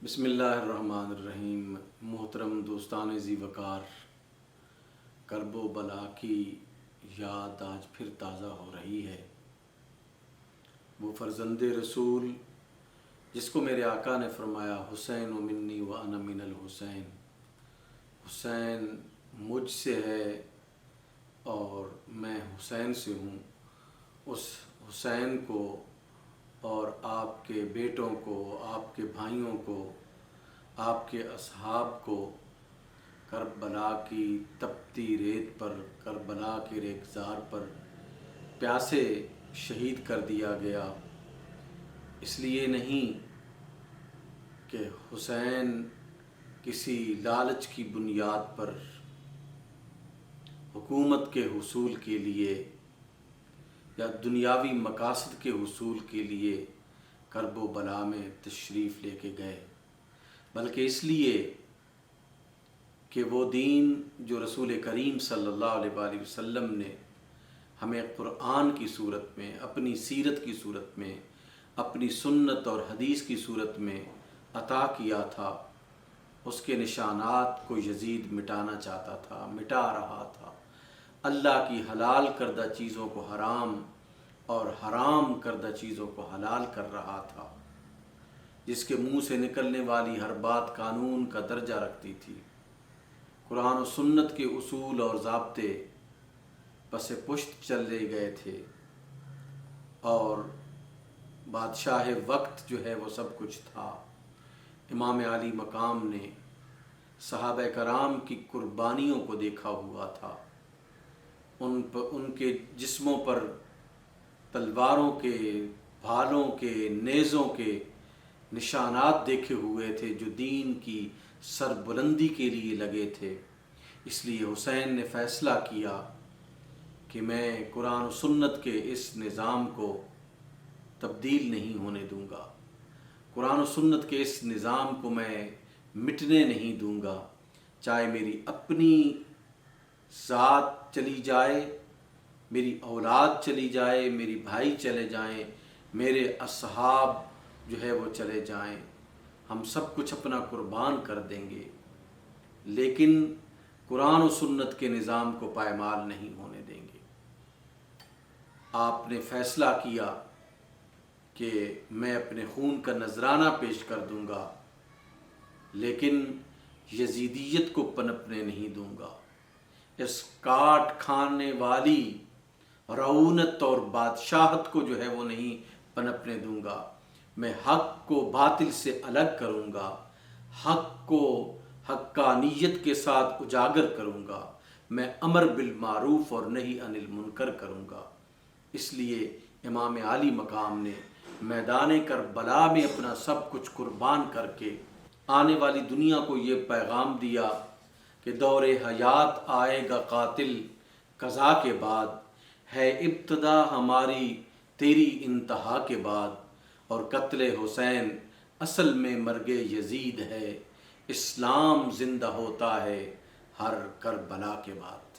بسم اللہ الرحمن الرحیم۔ محترم دوستان ذی وقار، کرب و بلا کی یاد آج پھر تازہ ہو رہی ہے۔ وہ فرزند رسول جس کو میرے آقا نے فرمایا حسین و منی و انا من الحسین، حسین مجھ سے ہے اور میں حسین سے ہوں، اس حسین کو اور آپ کے بیٹوں کو، آپ کے بھائیوں کو، آپ کے اصحاب کو کربلا کی تپتی ریت پر، کربلا کے ریگزار پر پیاسے شہید کر دیا گیا۔ اس لیے نہیں کہ حسین کسی لالچ کی بنیاد پر حکومت کے حصول کے لیے یا دنیاوی مقاصد کے حصول کے لیے کرب و بلا میں تشریف لے کے گئے، بلکہ اس لیے کہ وہ دین جو رسول کریم صلی اللہ علیہ وآلہ وسلم نے ہمیں قرآن کی صورت میں، اپنی سیرت کی صورت میں، اپنی سنت اور حدیث کی صورت میں عطا کیا تھا، اس کے نشانات کو یزید مٹانا چاہتا تھا، مٹا رہا تھا۔ اللہ کی حلال کردہ چیزوں کو حرام اور حرام کردہ چیزوں کو حلال کر رہا تھا، جس کے منہ سے نکلنے والی ہر بات قانون کا درجہ رکھتی تھی۔ قرآن و سنت کے اصول اور ضابطے پس پشت چلے گئے تھے، اور بادشاہ وقت جو ہے وہ سب کچھ تھا۔ امام علی مقام نے صحابہ کرام کی قربانیوں کو دیکھا ہوا تھا، ان کے جسموں پر تلواروں کے، بھالوں کے، نیزوں کے نشانات دیکھے ہوئے تھے جو دین کی سربلندی کے لیے لگے تھے۔ اس لیے حسین نے فیصلہ کیا کہ میں قرآن و سنت کے اس نظام کو تبدیل نہیں ہونے دوں گا، قرآن و سنت کے اس نظام کو میں مٹنے نہیں دوں گا، چاہے میری اپنی ذات چلی جائے، میری اولاد چلی جائے، میری بھائی چلے جائیں، میرے اصحاب جو ہے وہ چلے جائیں، ہم سب کچھ اپنا قربان کر دیں گے، لیکن قرآن و سنت کے نظام کو پائمال نہیں ہونے دیں گے۔ آپ نے فیصلہ کیا کہ میں اپنے خون کا نذرانہ پیش کر دوں گا، لیکن یزیدیت کو پنپنے نہیں دوں گا، اس کاٹ کھانے والی رعونت اور بادشاہت کو جو ہے وہ نہیں پنپنے دوں گا۔ میں حق کو باطل سے الگ کروں گا، حق کو حقانیت کے ساتھ اجاگر کروں گا، میں امر بالمعروف اور نہی عن المنکر کروں گا۔ اس لیے امام علی مقام نے میدان کربلا میں اپنا سب کچھ قربان کر کے آنے والی دنیا کو یہ پیغام دیا کہ دور حیات آئے گا قاتل قضا کے بعد، ہے ابتدا ہماری تیری انتہا کے بعد، اور قتل حسین اصل میں مرگ یزید ہے، اسلام زندہ ہوتا ہے ہر کربلا کے بعد۔